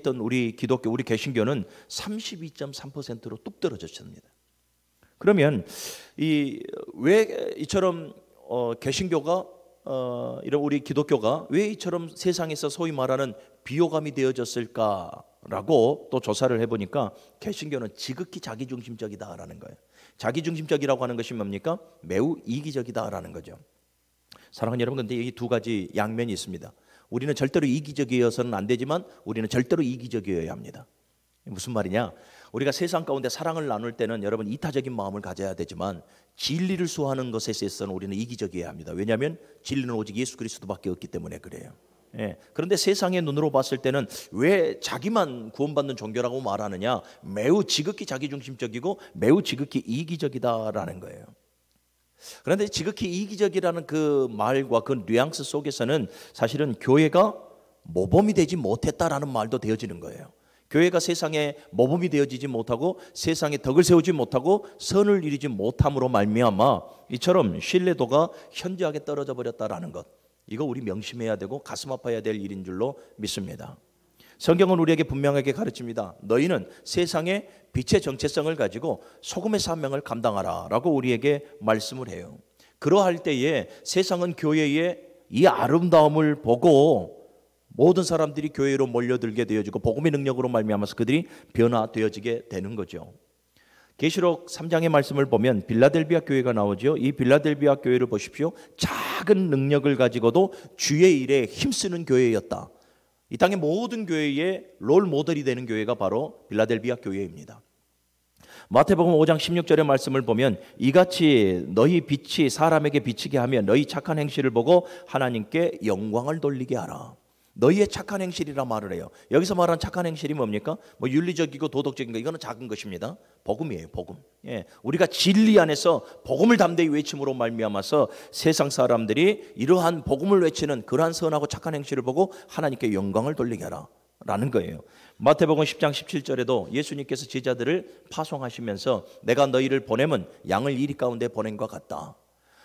있던 우리 기독교, 우리 개신교는 32.3%로 뚝 떨어졌습니다. 그러면 왜 이처럼 개신교가 이런 우리 기독교가 왜 이처럼 세상에서 소위 말하는 비호감이 되어졌을까라고 또 조사를 해보니까 개신교는 지극히 자기중심적이다라는 거예요. 자기중심적이라고 하는 것이 뭡니까? 매우 이기적이다라는 거죠. 사랑하는 여러분, 근데 이 두 가지 양면이 있습니다. 우리는 절대로 이기적이어서는 안 되지만 우리는 절대로 이기적이어야 합니다. 무슨 말이냐? 우리가 세상 가운데 사랑을 나눌 때는 여러분 이타적인 마음을 가져야 되지만 진리를 수호하는 것에 있어서는 우리는 이기적이어야 합니다. 왜냐하면 진리는 오직 예수 그리스도밖에 없기 때문에 그래요. 그런데 세상의 눈으로 봤을 때는 왜 자기만 구원받는 종교라고 말하느냐? 매우 지극히 자기중심적이고 매우 지극히 이기적이다라는 거예요. 그런데 지극히 이기적이라는 그 말과 그 뉘앙스 속에서는 사실은 교회가 모범이 되지 못했다라는 말도 되어지는 거예요. 교회가 세상에 모범이 되어지지 못하고 세상에 덕을 세우지 못하고 선을 이루지 못함으로 말미암아 이처럼 신뢰도가 현저하게 떨어져 버렸다라는 것, 이거 우리 명심해야 되고 가슴 아파야 될 일인 줄로 믿습니다. 성경은 우리에게 분명하게 가르칩니다. 너희는 세상의 빛의 정체성을 가지고 소금의 사명을 감당하라 라고 우리에게 말씀을 해요. 그러할 때에 세상은 교회의 이 아름다움을 보고 모든 사람들이 교회로 몰려들게 되어지고 복음의 능력으로 말미암아서 그들이 변화되어지게 되는 거죠. 계시록 3장의 말씀을 보면 빌라델비아 교회가 나오죠. 이 빌라델비아 교회를 보십시오. 작은 능력을 가지고도 주의 일에 힘쓰는 교회였다. 이 땅의 모든 교회의 롤 모델이 되는 교회가 바로 빌라델비아 교회입니다. 마태복음 5장 16절의 말씀을 보면 이같이 너희 빛이 사람에게 비치게 하며 너희 착한 행실을 보고 하나님께 영광을 돌리게 하라. 너희의 착한 행실이라 말을 해요. 여기서 말하는 착한 행실이 뭡니까? 뭐 윤리적이고 도덕적인 거, 이거는 작은 것입니다. 복음이에요, 복음. 우리가 진리 안에서 복음을 담대히 외침으로 말미암아서 세상 사람들이 이러한 복음을 외치는 그러한 선하고 착한 행실을 보고 하나님께 영광을 돌리게 하라 라는 거예요. 마태복음 10장 17절에도 예수님께서 제자들을 파송하시면서 내가 너희를 보내면 양을 이리 가운데 보낸 것 같다.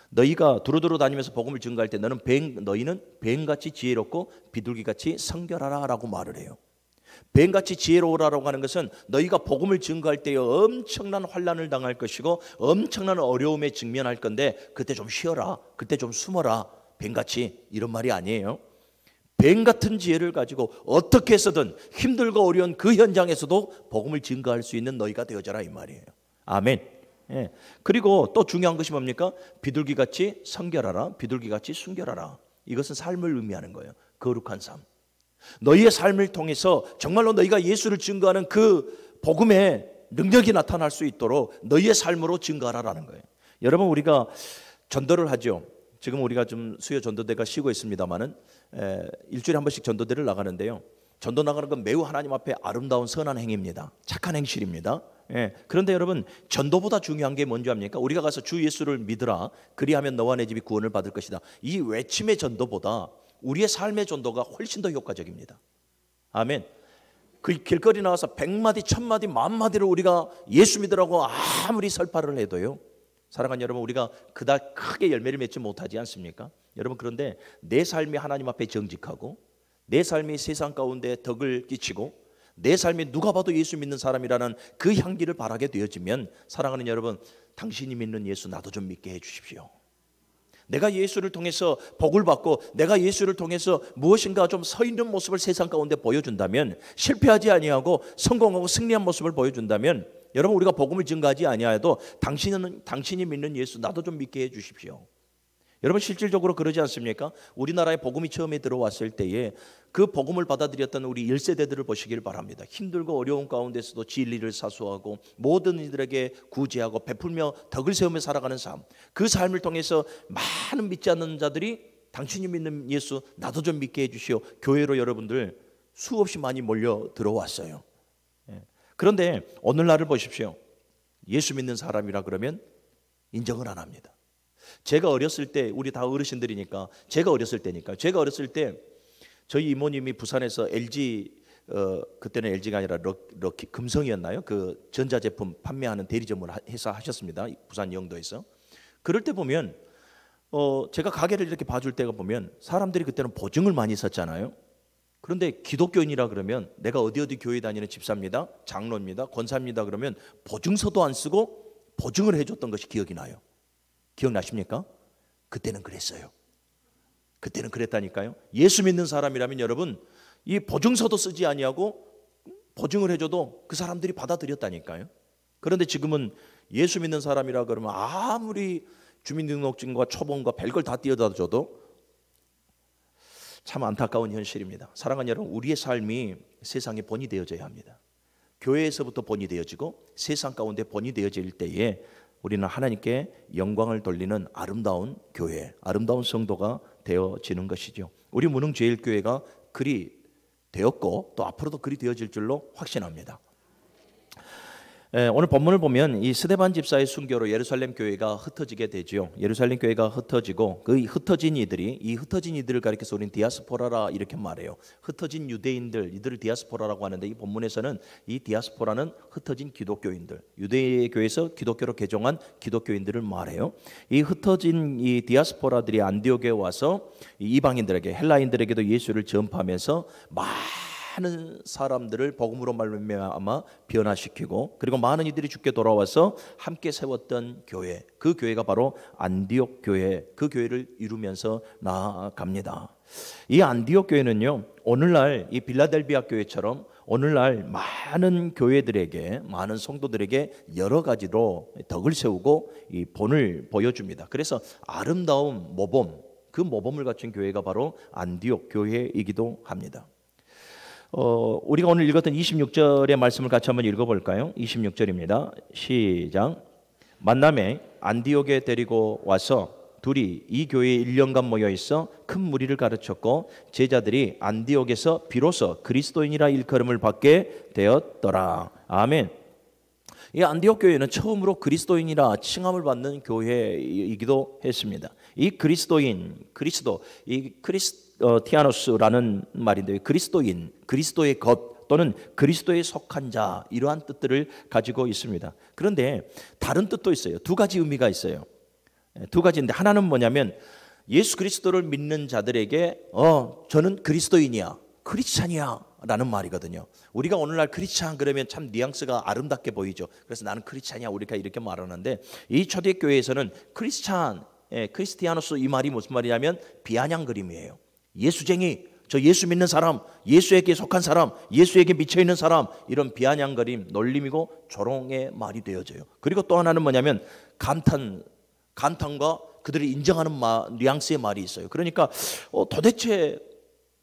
너희가 두루두루 다니면서 복음을 증거할 때 너희는 뱀같이 지혜롭고 비둘기같이 성결하라 라고 말을 해요. 뱀같이 지혜로우라고 하는 것은 너희가 복음을 증거할 때에 엄청난 환난을 당할 것이고 엄청난 어려움에 직면할 건데 그때 좀 쉬어라, 그때 좀 숨어라, 뱀같이, 이런 말이 아니에요. 뱀 같은 지혜를 가지고 어떻게 해서든 힘들고 어려운 그 현장에서도 복음을 증거할 수 있는 너희가 되어져라, 이 말이에요. 아멘. 그리고 또 중요한 것이 뭡니까? 비둘기같이 성결하라, 비둘기같이 순결하라. 이것은 삶을 의미하는 거예요. 거룩한 삶. 너희의 삶을 통해서 정말로 너희가 예수를 증거하는 그 복음의 능력이 나타날 수 있도록 너희의 삶으로 증거하라라는 거예요. 여러분, 우리가 전도를 하죠. 지금 우리가 좀 수요 전도대가 쉬고 있습니다만은 일주일에 한 번씩 전도대를 나가는데요. 전도 나가는 건 매우 하나님 앞에 아름다운 선한 행위입니다. 착한 행실입니다. 그런데 여러분, 전도보다 중요한 게 뭔지 압니까? 우리가 가서 주 예수를 믿으라, 그리하면 너와 내 집이 구원을 받을 것이다. 이 외침의 전도보다 우리의 삶의 전도가 훨씬 더 효과적입니다. 아멘. 그 길거리 나와서 100마디, 1000마디, 10,000마디를 우리가 예수 믿으라고 아무리 설파를 해도요, 사랑하는 여러분, 우리가 그닥 크게 열매를 맺지 못하지 않습니까? 여러분, 그런데 내 삶이 하나님 앞에 정직하고 내 삶이 세상 가운데 덕을 끼치고 내 삶이 누가 봐도 예수 믿는 사람이라는 그 향기를 바라게 되어지면, 사랑하는 여러분, 당신이 믿는 예수 나도 좀 믿게 해주십시오. 내가 예수를 통해서 복을 받고 내가 예수를 통해서 무엇인가 좀 서 있는 모습을 세상 가운데 보여준다면, 실패하지 아니하고 성공하고 승리한 모습을 보여준다면, 여러분, 우리가 복음을 증거하지 아니하여도 당신이 믿는 예수 나도 좀 믿게 해주십시오. 여러분, 실질적으로 그러지 않습니까? 우리나라에 복음이 처음에 들어왔을 때에 그 복음을 받아들였던 우리 1세대들을 보시길 바랍니다. 힘들고 어려운 가운데서도 진리를 사수하고 모든 이들에게 구제하고 베풀며 덕을 세우며 살아가는 삶, 그 삶을 통해서 많은 믿지 않는 자들이 당신이 믿는 예수 나도 좀 믿게 해주시오, 교회로 여러분들 수없이 많이 몰려 들어왔어요. 그런데 오늘날을 보십시오. 예수 믿는 사람이라 그러면 인정을 안 합니다. 제가 어렸을 때, 우리 다 어르신들이니까 제가 어렸을 때 저희 이모님이 부산에서 LG, 그때는 LG가 아니라 럭키 금성이었나요? 그 전자제품 판매하는 대리점을 해서 하셨습니다. 부산 영도에서. 그럴 때 보면 제가 가게를 이렇게 봐줄 때가 보면 사람들이 그때는 보증을 많이 썼잖아요. 그런데 기독교인이라 그러면 내가 어디 교회 다니는 집사입니다, 장로입니다, 권사입니다 그러면 보증서도 안 쓰고 보증을 해줬던 것이 기억이 나요. 기억나십니까? 그때는 그랬어요. 그때는 그랬다니까요. 예수 믿는 사람이라면 여러분 이 보증서도 쓰지 아니하고 보증을 해줘도 그 사람들이 받아들였다니까요. 그런데 지금은 예수 믿는 사람이라 그러면 아무리 주민등록증과 초본과 별걸 다 띄어다 줘도 참 안타까운 현실입니다. 사랑하는 여러분, 우리의 삶이 세상에 본이 되어져야 합니다. 교회에서부터 본이 되어지고 세상 가운데 본이 되어질 때에 우리는 하나님께 영광을 돌리는 아름다운 교회, 아름다운 성도가 되어지는 것이죠. 우리 무능제일교회가 그리 되었고 또 앞으로도 그리 되어질 줄로 확신합니다. 오늘 본문을 보면 이 스데반 집사의 순교로 예루살렘 교회가 흩어지게 되죠. 예루살렘 교회가 흩어지고 그 흩어진 이들을 가리켜서 우리는 디아스포라라 이렇게 말해요. 흩어진 유대인들, 이들을 디아스포라라고 하는데 이 본문에서는 이 디아스포라는 흩어진 기독교인들, 유대 교회에서 기독교로 개종한 기독교인들을 말해요. 이 흩어진 이 디아스포라들이 안디옥에 와서 이방인들에게, 헬라인들에게도 예수를 전파하면서 많은 사람들을 복음으로 말미암아 변화시키고 그리고 많은 이들이 주께 돌아와서 함께 세웠던 교회, 그 교회가 바로 안디옥 교회, 그 교회를 이루면서 나아갑니다. 이 안디옥 교회는요, 오늘날 이 빌라델비아 교회처럼 오늘날 많은 교회들에게, 많은 성도들에게 여러 가지로 덕을 세우고 이 본을 보여줍니다. 그래서 아름다운 모범, 그 모범을 갖춘 교회가 바로 안디옥 교회이기도 합니다. 우리가 오늘 읽었던 26절의 말씀을 같이 한번 읽어볼까요? 26절입니다. 시작. 만남에 안디옥에 데리고 와서 둘이 이 교회에 1년간 모여 있어 큰 무리를 가르쳤고 제자들이 안디옥에서 비로소 그리스도인이라 일컬음을 받게 되었더라. 아멘. 이 안디옥 교회는 처음으로 그리스도인이라 칭함을 받는 교회이기도 했습니다. 이 그리스도인, 그리스도, 이 크리스티아노스라는 말인데 그리스도인, 그리스도의 것 또는 그리스도에 속한 자, 이러한 뜻들을 가지고 있습니다. 그런데 다른 뜻도 있어요. 두 가지 의미가 있어요. 두 가지인데 하나는 뭐냐면 예수 그리스도를 믿는 자들에게 저는 그리스도인이야, 크리스찬이야 라는 말이거든요. 우리가 오늘날 크리스찬 그러면 참 뉘앙스가 아름답게 보이죠. 그래서 나는 크리스찬이야 우리가 이렇게 말하는데 이 초대교회에서는 크리스찬, 크리스티아노스 이 말이 무슨 말이냐면 비아냥거림이에요. 예수쟁이, 저 예수 믿는 사람, 예수에게 속한 사람, 예수에게 미쳐있는 사람, 이런 비아냥거림, 놀림이고 조롱의 말이 되어져요. 그리고 또 하나는 뭐냐면 감탄과 그들이 인정하는 뉘앙스의 말이 있어요. 그러니까 도대체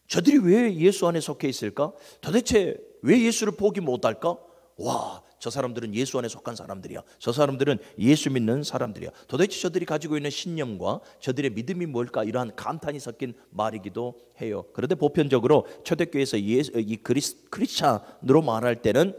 저들이 왜 예수 안에 속해 있을까? 도대체 왜 예수를 포기 못할까? 와, 저 사람들은 예수 안에 속한 사람들이야. 저 사람들은 예수 믿는 사람들이야. 도대체 저들이 가지고 있는 신념과 저들의 믿음이 뭘까? 이러한 감탄이 섞인 말이기도 해요. 그런데 보편적으로 초대교회에서 이 크리스찬으로 말할 때는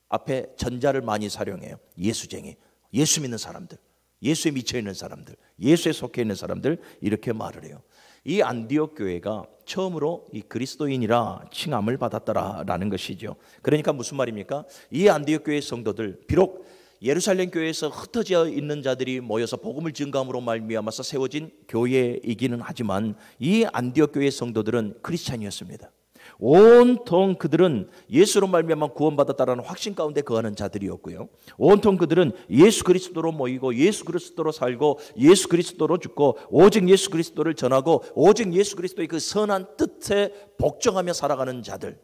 앞에 전자를 많이 사용해요. 예수쟁이, 예수 믿는 사람들, 예수에 미쳐 있는 사람들, 예수에 속해 있는 사람들, 이렇게 말을 해요. 이 안디옥 교회가 처음으로 이 그리스도인이라 칭함을 받았더라라는 것이죠. 그러니까 무슨 말입니까? 이 안디옥 교회 성도들, 비록 예루살렘 교회에서 흩어져 있는 자들이 모여서 복음을 증거함으로 말미암아서 세워진 교회이기는 하지만 이 안디옥 교회 성도들은 크리스찬이었습니다. 온통 그들은 예수로 말미암아 구원받았다라는 확신 가운데 거하는 자들이었고요. 온통 그들은 예수 그리스도로 모이고 예수 그리스도로 살고 예수 그리스도로 죽고 오직 예수 그리스도를 전하고 오직 예수 그리스도의 그 선한 뜻에 복종하며 살아가는 자들.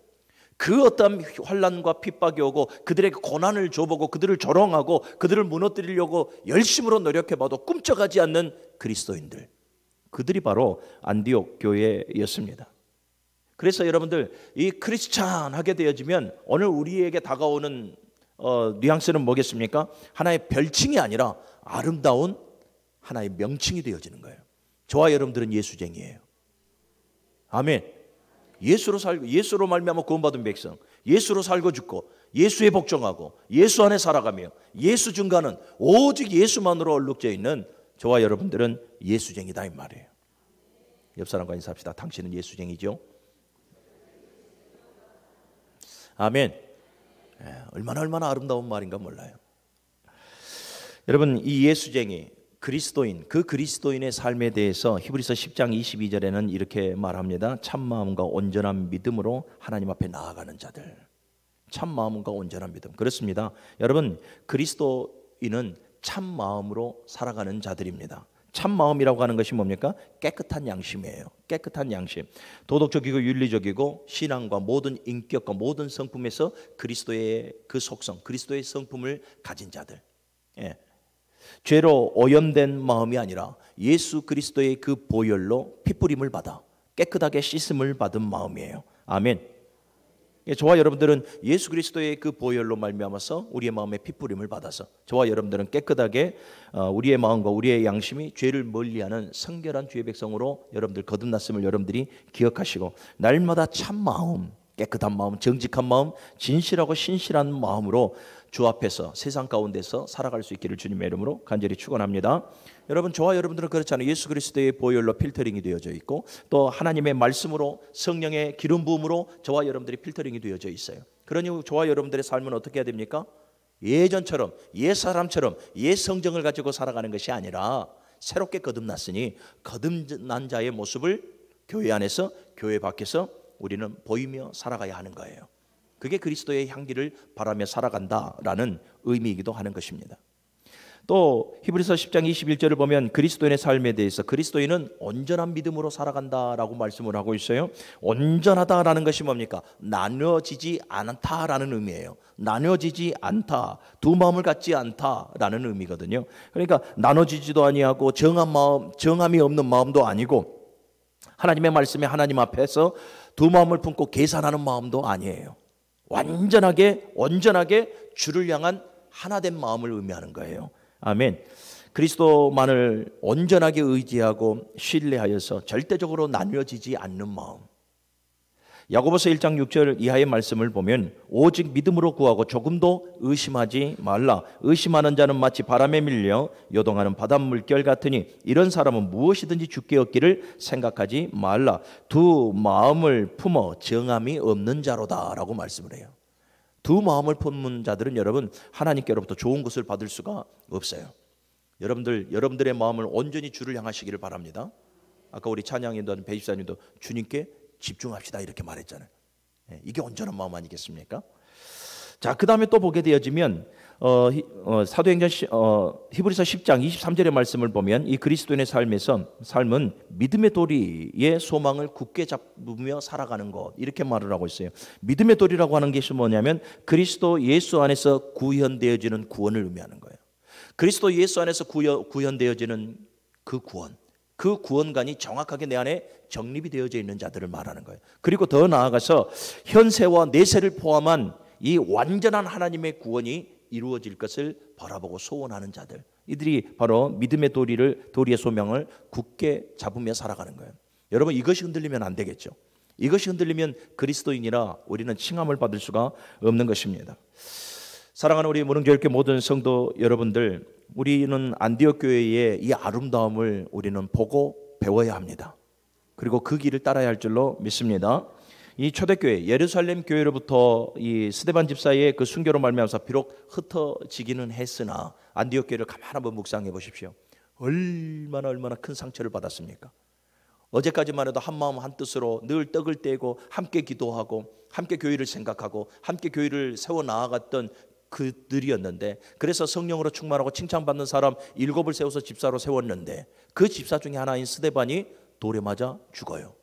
그 어떤 환난과 핍박이 오고 그들에게 고난을 줘보고 그들을 조롱하고 그들을 무너뜨리려고 열심으로 노력해봐도 꿈쩍하지 않는 그리스도인들, 그들이 바로 안디옥 교회였습니다. 그래서 여러분들 이 크리스찬 하게 되어지면 오늘 우리에게 다가오는 뉘앙스는 뭐겠습니까? 하나의 별칭이 아니라 아름다운 하나의 명칭이 되어지는 거예요. 저와 여러분들은 예수쟁이에요. 아멘. 예수로 살고 예수로 말미암아 구원받은 백성, 예수로 살고 죽고 예수에 복종하고 예수 안에 살아가며 예수 증거하는 오직 예수만으로 얼룩져 있는 저와 여러분들은 예수쟁이다 이 말이에요. 옆 사람과 인사합시다. 당신은 예수쟁이죠? 아멘. 얼마나 아름다운 말인가 몰라요. 여러분, 이 예수쟁이, 그리스도인, 그 그리스도인의 삶에 대해서 히브리서 10장 22절에는 이렇게 말합니다. 참 마음과 온전한 믿음으로 하나님 앞에 나아가는 자들. 참 마음과 온전한 믿음. 그렇습니다. 여러분, 그리스도인은 참 마음으로 살아가는 자들입니다. 참 마음이라고 하는 것이 뭡니까? 깨끗한 양심이에요. 깨끗한 양심. 도덕적이고 윤리적이고 신앙과 모든 인격과 모든 성품에서 그리스도의 그 속성, 그리스도의 성품을 가진 자들. 예. 죄로 오염된 마음이 아니라 예수 그리스도의 그 보혈로 핏부림을 받아 깨끗하게 씻음을 받은 마음이에요. 아멘. 저와 여러분들은 예수 그리스도의 그 보혈로 말미암아서 우리의 마음에 핏부림을 받아서 저와 여러분들은 깨끗하게 우리의 마음과 우리의 양심이 죄를 멀리하는 성결한 주의 백성으로 여러분들 거듭났음을 여러분들이 기억하시고, 날마다 참 마음, 깨끗한 마음, 정직한 마음, 진실하고 신실한 마음으로 주 앞에서 세상 가운데서 살아갈 수 있기를 주님의 이름으로 간절히 축원합니다. 여러분, 저와 여러분들은 그렇잖아요. 예수 그리스도의 보혈로 필터링이 되어져 있고 또 하나님의 말씀으로 성령의 기름 부음으로 저와 여러분들이 필터링이 되어져 있어요. 그러니 저와 여러분들의 삶은 어떻게 해야 됩니까? 예전처럼, 옛 사람처럼, 옛 성정을 가지고 살아가는 것이 아니라 새롭게 거듭났으니 거듭난 자의 모습을 교회 안에서, 교회 밖에서 우리는 보이며 살아가야 하는 거예요. 그게 그리스도의 향기를 바라며 살아간다라는 의미이기도 하는 것입니다. 또 히브리서 10장 21절을 보면 그리스도인의 삶에 대해서 그리스도인은 온전한 믿음으로 살아간다라고 말씀을 하고 있어요. 온전하다라는 것이 뭡니까? 나뉘어지지 않다라는 의미예요. 나뉘어지지 않다, 두 마음을 갖지 않다라는 의미거든요. 그러니까 나눠지지도 아니하고 정한 마음, 정함이 없는 마음도 아니고 하나님의 말씀에 하나님 앞에서 두 마음을 품고 계산하는 마음도 아니에요. 완전하게 온전하게 주를 향한 하나된 마음을 의미하는 거예요. 아멘. 그리스도만을 온전하게 의지하고 신뢰하여서 절대적으로 나뉘어지지 않는 마음. 야고보서 1장 6절 이하의 말씀을 보면 오직 믿음으로 구하고 조금도 의심하지 말라. 의심하는 자는 마치 바람에 밀려 요동하는 바닷물결 같으니 이런 사람은 무엇이든지 주께 얻기를 생각하지 말라. 두 마음을 품어 정함이 없는 자로다 라고 말씀을 해요. 두 마음을 품는 자들은 여러분 하나님께로부터 좋은 것을 받을 수가 없어요. 여러분들의 마음을 온전히 주를 향하시기를 바랍니다. 아까 우리 찬양인도 배집사님도 주님께 집중합시다 이렇게 말했잖아요. 이게 온전한 마음 아니겠습니까? 자, 그 다음에 또 보게 되어지면 사도행전 히브리서 10장 23절의 말씀을 보면 이 그리스도인의 삶은 믿음의 도리의 소망을 굳게 잡으며 살아가는 것, 이렇게 말을 하고 있어요. 믿음의 도리라고 하는 것이 뭐냐면 그리스도 예수 안에서 구현되어지는 구원을 의미하는 거예요. 그리스도 예수 안에서 구현되어지는 그 구원, 그 구원관이 정확하게 내 안에 정립이 되어져 있는 자들을 말하는 거예요. 그리고 더 나아가서 현세와 내세를 포함한 이 완전한 하나님의 구원이 이루어질 것을 바라보고 소원하는 자들, 이들이 바로 믿음의 도리의 소명을 굳게 잡으며 살아가는 거예요. 여러분, 이것이 흔들리면 안 되겠죠. 이것이 흔들리면 그리스도인이라 우리는 칭함을 받을 수가 없는 것입니다. 사랑하는 우리 무릉교회교회 모든 성도 여러분들, 우리는 안디옥 교회의 이 아름다움을 우리는 보고 배워야 합니다. 그리고 그 길을 따라야 할 줄로 믿습니다. 이 초대교회 예루살렘 교회로부터 이 스데반 집사의 그 순교로 말미암아서 비록 흩어지기는 했으나 안디옥 교회를 가만히 한번 묵상해 보십시오. 얼마나 큰 상처를 받았습니까? 어제까지만 해도 한 마음 한 뜻으로 늘 떡을 떼고 함께 기도하고 함께 교회를 생각하고 함께 교회를 세워 나아갔던 그들이었는데, 그래서 성령으로 충만하고 칭찬받는 사람 7을 세워서 집사로 세웠는데 그 집사 중에 하나인 스데반이 돌에 맞아 죽어요.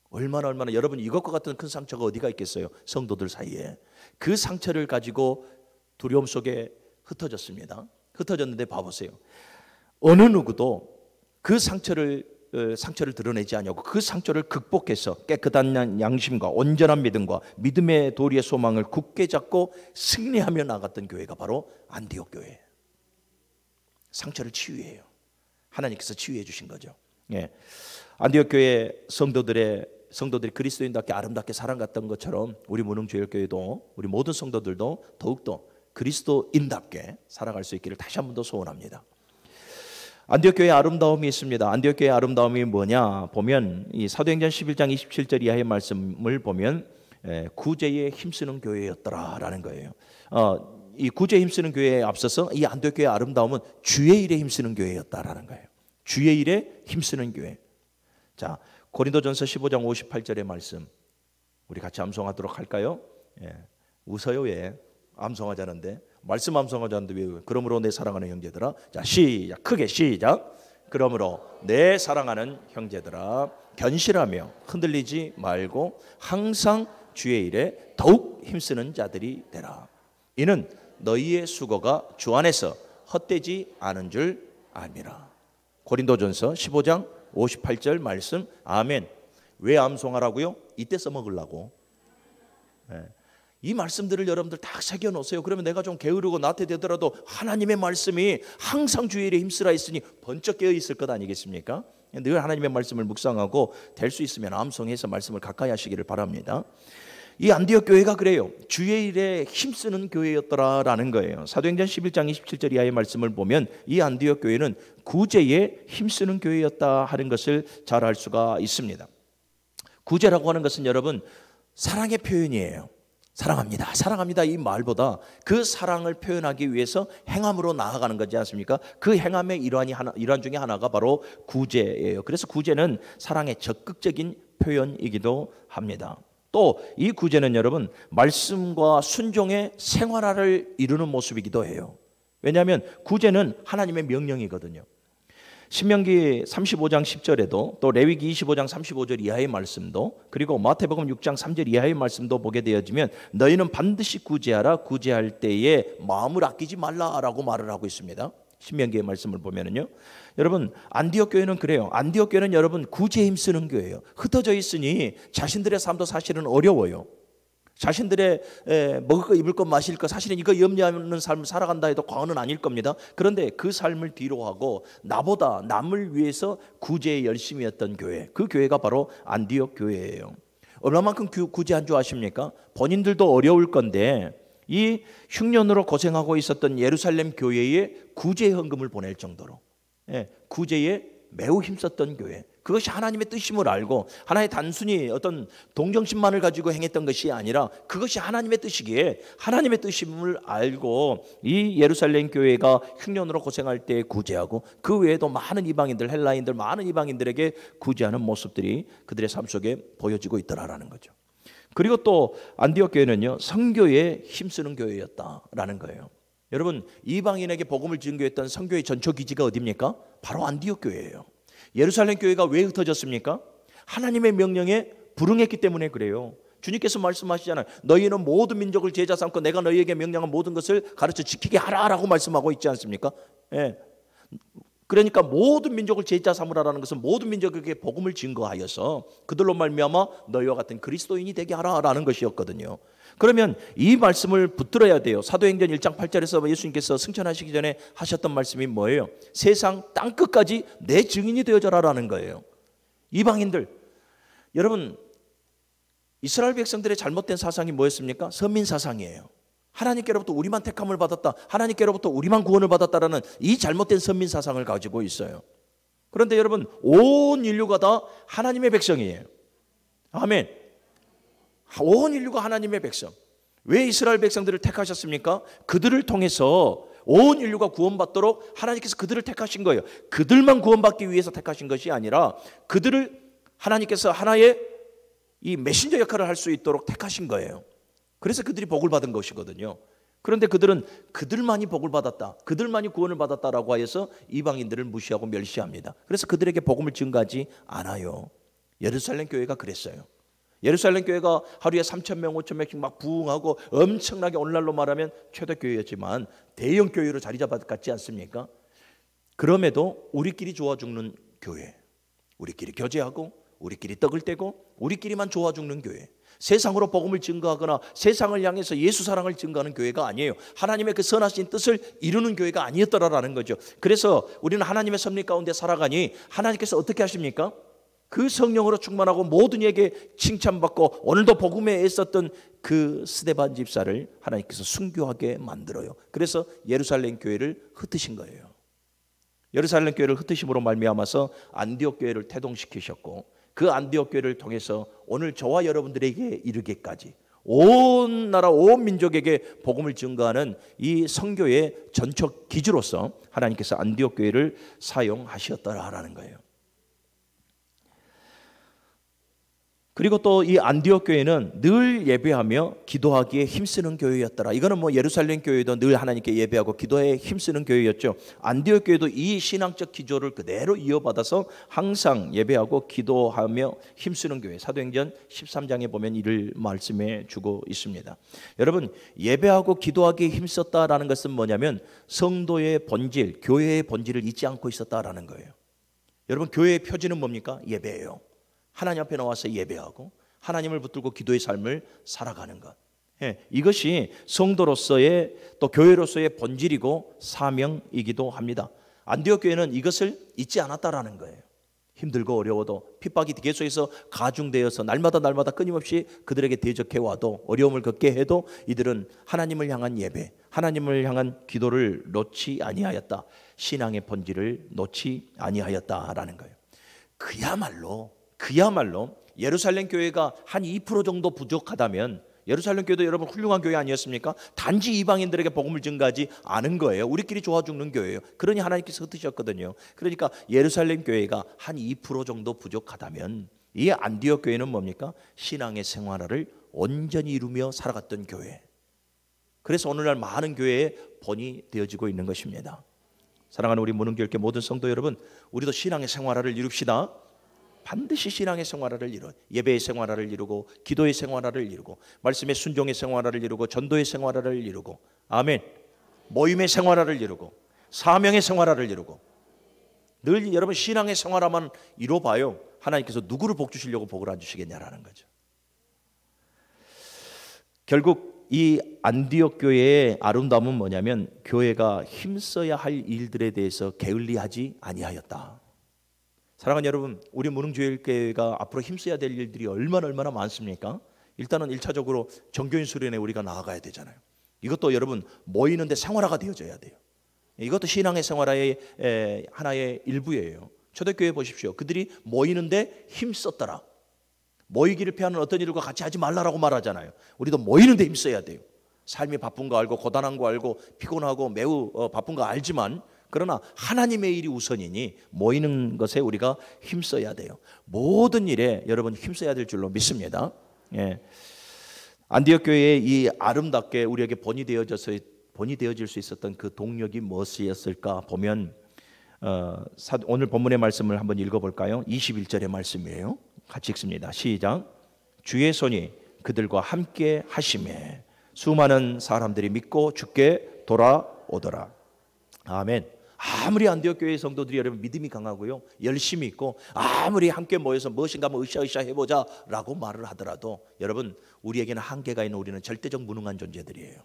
얼마나 여러분, 이것과 같은 큰 상처가 어디가 있겠어요? 성도들 사이에. 그 상처를 가지고 두려움 속에 흩어졌습니다. 흩어졌는데 봐보세요. 어느 누구도 그 상처를 드러내지 않냐고, 그 상처를 극복해서 깨끗한 양심과 온전한 믿음과 믿음의 도리의 소망을 굳게 잡고 승리하며 나갔던 교회가 바로 안디옥 교회. 상처를 치유해요. 하나님께서 치유해 주신 거죠. 예. 안디옥 교회 성도들이 그리스도인답게 아름답게 살아갔던 것처럼 우리 무릉교회교회도, 우리 모든 성도들도 더욱더 그리스도인답게 살아갈 수 있기를 다시 한 번 더 소원합니다. 안디옥 교회의 아름다움이 있습니다. 안디옥 교회의 아름다움이 뭐냐 보면 이 사도행전 11장 27절 이하의 말씀을 보면 구제에 힘쓰는 교회였더라라는 거예요. 이 구제에 힘쓰는 교회에 앞서서 이 안디옥 교회의 아름다움은 주의 일에 힘쓰는 교회였다라는 거예요. 주의 일에 힘쓰는 교회. 자, 고린도전서 15장 58절의 말씀 우리 같이 암송하도록 할까요? 예. 웃어요 왜? 암송하자는데 말씀 암송하자는데 왜? 그러므로 내 사랑하는 형제들아. 자, 시작. 크게 시작. 그러므로 내 사랑하는 형제들아 견실하며 흔들리지 말고 항상 주의 일에 더욱 힘쓰는 자들이 되라. 이는 너희의 수고가 주 안에서 헛되지 않은 줄 압니다. 고린도전서 15장 58절 말씀. 아멘. 왜 암송하라고요? 이때 써먹으려고. 네. 이 말씀들을 여러분들 다 새겨놓으세요. 그러면 내가 좀 게으르고 나태되더라도 하나님의 말씀이 항상 주의 일에 힘쓰라 했으니 번쩍 깨어있을 것 아니겠습니까? 늘 하나님의 말씀을 묵상하고 될 수 있으면 암송해서 말씀을 가까이 하시기를 바랍니다. 이 안디옥 교회가 그래요. 주의 일에 힘쓰는 교회였더라라는 거예요. 사도행전 11장 27절 이하의 말씀을 보면 이 안디옥 교회는 구제에 힘쓰는 교회였다 하는 것을 잘 알 수가 있습니다. 구제라고 하는 것은 여러분 사랑의 표현이에요. 사랑합니다. 사랑합니다. 이 말보다 그 사랑을 표현하기 위해서 행함으로 나아가는 거지 않습니까? 그 행함의 일환 중에 하나가 바로 구제예요. 그래서 구제는 사랑의 적극적인 표현이기도 합니다. 또 이 구제는 여러분 말씀과 순종의 생활화를 이루는 모습이기도 해요. 왜냐하면 구제는 하나님의 명령이거든요. 신명기 35장 10절에도 또 레위기 25장 35절 이하의 말씀도 그리고 마태복음 6장 3절 이하의 말씀도 보게 되어지면 너희는 반드시 구제하라. 구제할 때에 마음을 아끼지 말라라고 말을 하고 있습니다. 신명기의 말씀을 보면은요. 여러분 안디옥 교회는 그래요. 안디옥 교회는 여러분 구제에 힘쓰는 교회예요. 흩어져 있으니 자신들의 삶도 사실은 어려워요. 자신들의 먹을 거 입을 거 마실 거 사실은 이거 염려하는 삶을 살아간다 해도 과언은 아닐 겁니다. 그런데 그 삶을 뒤로 하고 나보다 남을 위해서 구제에 열심히 했던 교회, 그 교회가 바로 안디옥 교회예요. 얼마만큼 구제한 줄 아십니까? 본인들도 어려울 건데 이 흉년으로 고생하고 있었던 예루살렘 교회에 구제 헌금을 보낼 정도로 구제에 매우 힘썼던 교회. 그것이 하나님의 뜻임을 알고 하나의 단순히 어떤 동정심만을 가지고 행했던 것이 아니라 그것이 하나님의 뜻이기에 하나님의 뜻임을 알고 이 예루살렘 교회가 흉년으로 고생할 때 구제하고 그 외에도 많은 이방인들, 헬라인들, 많은 이방인들에게 구제하는 모습들이 그들의 삶 속에 보여지고 있더라라는 거죠. 그리고 또 안디옥 교회는요 선교에 힘쓰는 교회였다라는 거예요. 여러분 이방인에게 복음을 증거했던 선교의 전초 기지가 어디입니까? 바로 안디옥 교회예요. 예루살렘 교회가 왜 흩어졌습니까? 하나님의 명령에 불응했기 때문에 그래요. 주님께서 말씀하시잖아요. 너희는 모든 민족을 제자 삼고 내가 너희에게 명령한 모든 것을 가르쳐 지키게 하라라고 말씀하고 있지 않습니까? 예. 그러니까 모든 민족을 제자 삼으라라는 것은 모든 민족에게 복음을 증거하여서 그들로 말미암아 너희와 같은 그리스도인이 되게 하라라는 것이었거든요. 그러면 이 말씀을 붙들어야 돼요. 사도행전 1장 8절에서 예수님께서 승천하시기 전에 하셨던 말씀이 뭐예요? 세상 땅끝까지 내 증인이 되어져라라는 거예요. 이방인들, 여러분 이스라엘 백성들의 잘못된 사상이 뭐였습니까? 선민 사상이에요. 하나님께로부터 우리만 택함을 받았다, 하나님께로부터 우리만 구원을 받았다라는 이 잘못된 선민 사상을 가지고 있어요. 그런데 여러분 온 인류가 다 하나님의 백성이에요. 아멘. 온 인류가 하나님의 백성. 왜 이스라엘 백성들을 택하셨습니까? 그들을 통해서 온 인류가 구원받도록 하나님께서 그들을 택하신 거예요. 그들만 구원받기 위해서 택하신 것이 아니라 그들을 하나님께서 하나의 이 메신저 역할을 할 수 있도록 택하신 거예요. 그래서 그들이 복을 받은 것이거든요. 그런데 그들은 그들만이 복을 받았다, 그들만이 구원을 받았다라고 하여서 이방인들을 무시하고 멸시합니다. 그래서 그들에게 복음을 증가하지 않아요. 예루살렘 교회가 그랬어요. 예루살렘 교회가 하루에 3,000명, 5,000명씩 막 부흥하고 엄청나게 오늘날로 말하면 최대 교회였지만 대형 교회로 자리 잡았지 않습니까? 그럼에도 우리끼리 좋아 죽는 교회, 우리끼리 교제하고 우리끼리 떡을 떼고 우리끼리만 좋아 죽는 교회, 세상으로 복음을 증거하거나 세상을 향해서 예수 사랑을 증거하는 교회가 아니에요. 하나님의 그 선하신 뜻을 이루는 교회가 아니었더라라는 거죠. 그래서 우리는 하나님의 섭리 가운데 살아가니 하나님께서 어떻게 하십니까? 그 성령으로 충만하고 모든 이에게 칭찬받고 오늘도 복음에 애썼던 그 스데반 집사를 하나님께서 순교하게 만들어요. 그래서 예루살렘 교회를 흩으신 거예요. 예루살렘 교회를 흩으심으로 말미암아서 안디옥 교회를 태동시키셨고 그 안디옥 교회를 통해서 오늘 저와 여러분들에게 이르기까지 온 나라 온 민족에게 복음을 증거하는 이 선교의 전적 기지로서 하나님께서 안디옥 교회를 사용하셨더라라는 거예요. 그리고 또 이 안디옥 교회는 늘 예배하며 기도하기에 힘쓰는 교회였더라. 이거는 뭐 예루살렘 교회도 늘 하나님께 예배하고 기도에 힘쓰는 교회였죠. 안디옥 교회도 이 신앙적 기조를 그대로 이어받아서 항상 예배하고 기도하며 힘쓰는 교회. 사도행전 13장에 보면 이를 말씀해 주고 있습니다. 여러분, 예배하고 기도하기에 힘썼다라는 것은 뭐냐면 성도의 본질, 교회의 본질을 잊지 않고 있었다라는 거예요. 여러분, 교회의 표지는 뭡니까? 예배예요. 하나님 앞에 나와서 예배하고 하나님을 붙들고 기도의 삶을 살아가는 것. 이것이 성도로서의 또 교회로서의 본질이고 사명이기도 합니다. 안디옥 교회는 이것을 잊지 않았다라는 거예요. 힘들고 어려워도 핍박이 계속해서 가중되어서 날마다 끊임없이 그들에게 대적해 와도 어려움을 겪게 해도 이들은 하나님을 향한 예배, 하나님을 향한 기도를 놓지 아니하였다. 신앙의 본질을 놓지 아니하였다라는 거예요. 그야말로 예루살렘 교회가 한 2% 정도 부족하다면 예루살렘 교회도 여러분 훌륭한 교회 아니었습니까? 단지 이방인들에게 복음을 증가하지 않은 거예요. 우리끼리 좋아 죽는 교회예요. 그러니 하나님께서 흩으셨거든요. 그러니까 예루살렘 교회가 한 2% 정도 부족하다면 이 안디옥 교회는 뭡니까? 신앙의 생활을 온전히 이루며 살아갔던 교회. 그래서 오늘날 많은 교회의 본이 되어지고 있는 것입니다. 사랑하는 우리 무능교회 모든 성도 여러분, 우리도 신앙의 생활을 이룹시다. 반드시 신앙의 생활화를 이루어 예배의 생활화를 이루고 기도의 생활화를 이루고 말씀의 순종의 생활화를 이루고 전도의 생활화를 이루고 아멘. 모임의 생활화를 이루고 사명의 생활화를 이루고 늘 여러분 신앙의 생활화만 이뤄봐요. 하나님께서 누구를 복 주시려고 복을 안 주시겠냐라는 거죠. 결국 이 안디옥 교회의 아름다움은 뭐냐면 교회가 힘써야 할 일들에 대해서 게을리하지 아니하였다. 사랑하는 여러분, 우리 무능교회가 앞으로 힘써야 될 일들이 얼마나 많습니까? 일단은 1차적으로 정교인 수련회 우리가 나아가야 되잖아요. 이것도 여러분 모이는데 생활화가 되어져야 돼요. 이것도 신앙의 생활화의 하나의 일부예요. 초대교회 보십시오. 그들이 모이는데 힘썼더라. 모이기를 피하는 어떤 일과 같이 하지 말라라고 말하잖아요. 우리도 모이는데 힘써야 돼요. 삶이 바쁜 거 알고 고단한 거 알고 피곤하고 매우 바쁜 거 알지만 그러나 하나님의 일이 우선이니 모이는 것에 우리가 힘써야 돼요. 모든 일에 여러분 힘써야 될 줄로 믿습니다. 안디옥 교회의 이 아름답게 우리에게 본이 되어질 수 있었던 그 동력이 무엇이었을까 보면 오늘 본문의 말씀을 한번 읽어볼까요? 21절의 말씀이에요. 같이 읽습니다. 시작. 주의 손이 그들과 함께 하심에 수많은 사람들이 믿고 주께 돌아오더라. 아멘. 아무리 안디옥 교회의 성도들이 여러분 믿음이 강하고요 열심히 있고 아무리 함께 모여서 무엇인가 한번 으쌰으쌰 해보자 라고 말을 하더라도 여러분 우리에게는 한계가 있는 우리는 절대적 무능한 존재들이에요.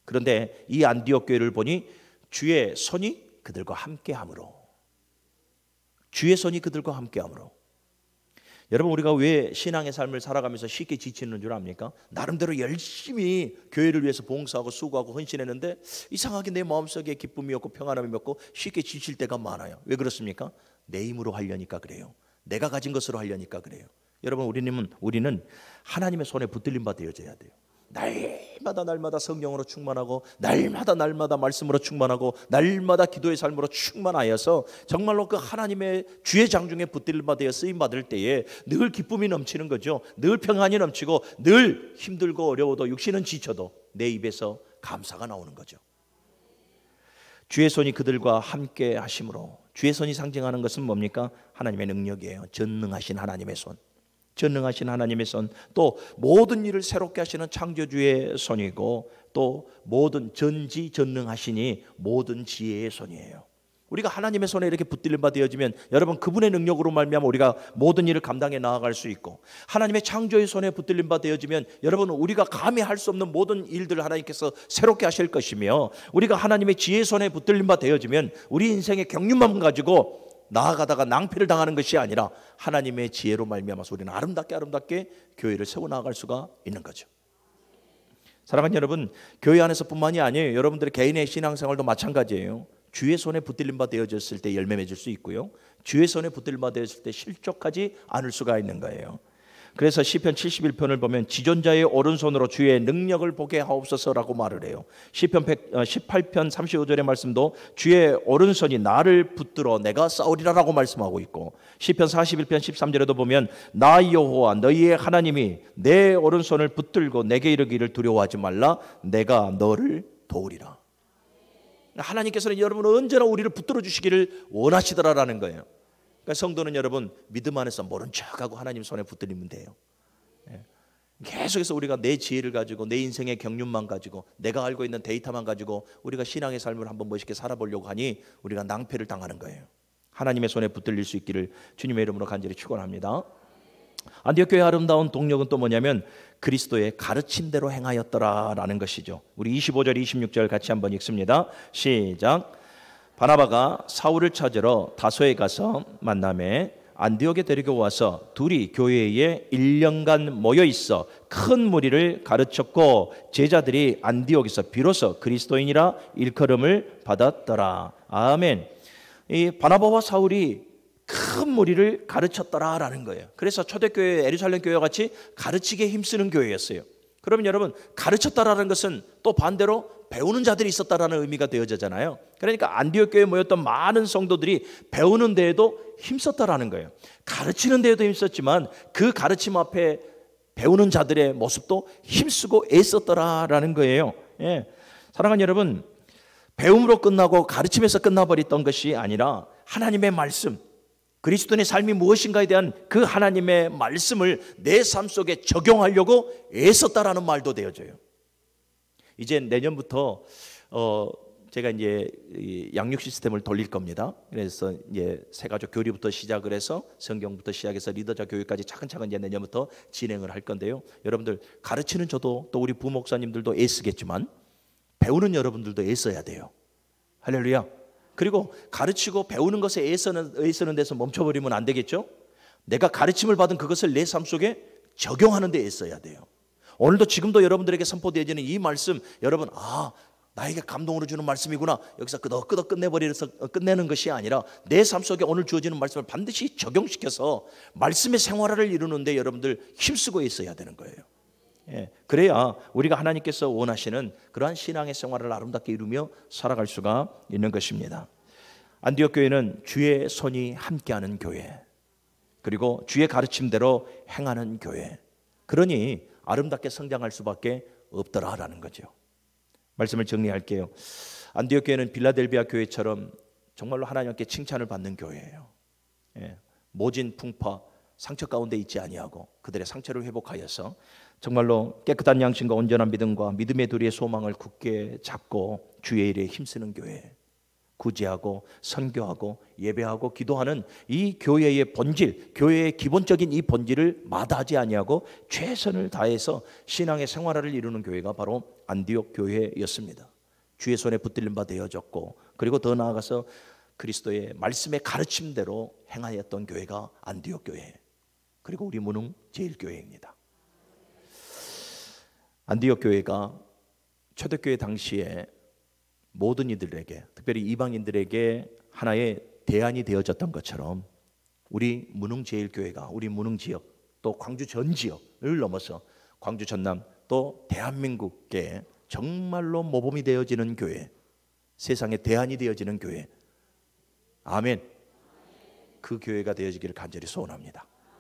그런데 이 안디옥 교회를 보니 주의 손이 그들과 함께함으로 여러분 우리가 왜 신앙의 삶을 살아가면서 쉽게 지치는 줄 압니까? 나름대로 열심히 교회를 위해서 봉사하고 수고하고 헌신했는데 이상하게 내 마음속에 기쁨이 없고 평안함이 없고 쉽게 지칠 때가 많아요. 왜 그렇습니까? 내 힘으로 하려니까 그래요. 내가 가진 것으로 하려니까 그래요. 여러분 우리는 하나님의 손에 붙들림 바 되어져야 돼요. 날마다 성령으로 충만하고 날마다 말씀으로 충만하고 날마다 기도의 삶으로 충만하여서 정말로 그 하나님의 주의 장중에 붙들림 바 되어 쓰임 받을 때에 늘 기쁨이 넘치는 거죠. 늘 평안이 넘치고 늘 힘들고 어려워도 육신은 지쳐도 내 입에서 감사가 나오는 거죠. 주의 손이 그들과 함께 하심으로 주의 손이 상징하는 것은 뭡니까? 하나님의 능력이에요. 전능하신 하나님의 손. 전능하신 하나님의 손, 또 모든 일을 새롭게 하시는 창조주의 손이고 또 모든 전지전능하시니 모든 지혜의 손이에요. 우리가 하나님의 손에 이렇게 붙들림 바 되어지면 여러분 그분의 능력으로 말미암아 우리가 모든 일을 감당해 나아갈 수 있고 하나님의 창조의 손에 붙들림 바 되어지면 여러분 우리가 감히 할 수 없는 모든 일들을 하나님께서 새롭게 하실 것이며 우리가 하나님의 지혜의 손에 붙들림 바 되어지면 우리 인생의 경륜만 가지고 나아가다가 낭패를 당하는 것이 아니라 하나님의 지혜로 말미암아서 우리는 아름답게 교회를 세워나갈 수가 있는 거죠. 사랑하는 여러분, 교회 안에서뿐만이 아니에요. 여러분들의 개인의 신앙생활도 마찬가지예요. 주의 손에 붙들림 바 되어졌을 때 열매 맺을 수 있고요, 주의 손에 붙들림 바 되었을 때 실족하지 않을 수가 있는 거예요. 그래서 시편 71편을 보면 지존자의 오른손으로 주의 능력을 보게 하옵소서라고 말을 해요. 시편 18편 35절의 말씀도 주의 오른손이 나를 붙들어 내가 싸우리라라고 말씀하고 있고, 시편 41편 13절에도 보면 나 여호와 너희의 하나님이 내 오른손을 붙들고 내게 이르기를 두려워하지 말라 내가 너를 도우리라. 하나님께서는 여러분을 언제나 우리를 붙들어 주시기를 원하시더라라는 거예요. 그러니까 성도는 여러분 믿음 안에서 모른 척하고 하나님 손에 붙들리면 돼요. 계속해서 우리가 내 지혜를 가지고 내 인생의 경륜만 가지고 내가 알고 있는 데이터만 가지고 우리가 신앙의 삶을 한번 멋있게 살아보려고 하니 우리가 낭패를 당하는 거예요. 하나님의 손에 붙들릴 수 있기를 주님의 이름으로 간절히 축원합니다. 안디옥 교회의 아름다운 동력은 또 뭐냐면 그리스도의 가르침대로 행하였더라라는 것이죠. 우리 25절 26절 같이 한번 읽습니다. 시작. 바나바가 사울을 찾으러 다소에 가서 만남에 안디옥에 데리고 와서 둘이 교회에 1년간 모여 있어 큰 무리를 가르쳤고 제자들이 안디옥에서 비로소 그리스도인이라 일컬음을 받았더라. 아멘. 이 바나바와 사울이 큰 무리를 가르쳤더라라는 거예요. 그래서 초대교회 예루살렘 교회와 같이 가르치기에 힘쓰는 교회였어요. 그러면 여러분 가르쳤다라는 것은 또 반대로 배우는 자들이 있었다라는 의미가 되어지잖아요. 그러니까 안디옥 교회에 모였던 많은 성도들이 배우는 데에도 힘썼다라는 거예요. 가르치는 데에도 힘썼지만 그 가르침 앞에 배우는 자들의 모습도 힘쓰고 애썼더라라는 거예요. 예. 사랑하는 여러분, 배움으로 끝나고 가르침에서 끝나버렸던 것이 아니라 하나님의 말씀, 그리스도인의 삶이 무엇인가에 대한 그 하나님의 말씀을 내 삶 속에 적용하려고 애썼다라는 말도 되어져요. 이제 내년부터 제가 이제 양육 시스템을 돌릴 겁니다. 그래서 이제 새가족 교리부터 시작을 해서 성경부터 시작해서 리더자 교육까지 차근차근 이제 내년부터 진행을 할 건데요. 여러분들 가르치는 저도 또 우리 부목사님들도 애쓰겠지만 배우는 여러분들도 애써야 돼요. 할렐루야. 그리고 가르치고 배우는 것에 애쓰는 데서 멈춰버리면 안 되겠죠. 내가 가르침을 받은 그것을 내 삶 속에 적용하는 데 애써야 돼요. 오늘도 지금도 여러분들에게 선포되어지는 이 말씀, 여러분 나에게 감동으로 주는 말씀이구나, 여기서 끄덕끄덕 끝내는 것이 아니라 내 삶 속에 오늘 주어지는 말씀을 반드시 적용시켜서 말씀의 생활화를 이루는데 여러분들 힘쓰고 있어야 되는 거예요. 예, 그래야 우리가 하나님께서 원하시는 그러한 신앙의 생활을 아름답게 이루며 살아갈 수가 있는 것입니다. 안디옥 교회는 주의 손이 함께하는 교회, 그리고 주의 가르침대로 행하는 교회, 그러니 아름답게 성장할 수밖에 없더라라는 거죠. 말씀을 정리할게요. 안디옥 교회는 빌라델비아 교회처럼 정말로 하나님께 칭찬을 받는 교회예요. 예, 모진 풍파 상처 가운데 있지 아니하고 그들의 상처를 회복하여서 정말로 깨끗한 양심과 온전한 믿음과 믿음의 도리의 소망을 굳게 잡고 주의 일에 힘쓰는 교회, 구제하고 선교하고 예배하고 기도하는 이 교회의 본질, 교회의 기본적인 이 본질을 마다하지 아니하고 최선을 다해서 신앙의 생활화를 이루는 교회가 바로 안디옥 교회였습니다. 주의 손에 붙들린 바 되어졌고, 그리고 더 나아가서 그리스도의 말씀의 가르침대로 행하였던 교회가 안디옥 교회, 그리고 우리 무능 제일교회입니다. 안디옥 교회가 초대교회 당시에 모든 이들에게, 특별히 이방인들에게 하나의 대안이 되어졌던 것처럼 우리 무능제일교회가 우리 무능지역, 또 광주 전 지역을 넘어서 광주 전남 또 대한민국에 정말로 모범이 되어지는 교회, 세상에 대안이 되어지는 교회, 아멘, 그 교회가 되어지기를 간절히 소원합니다.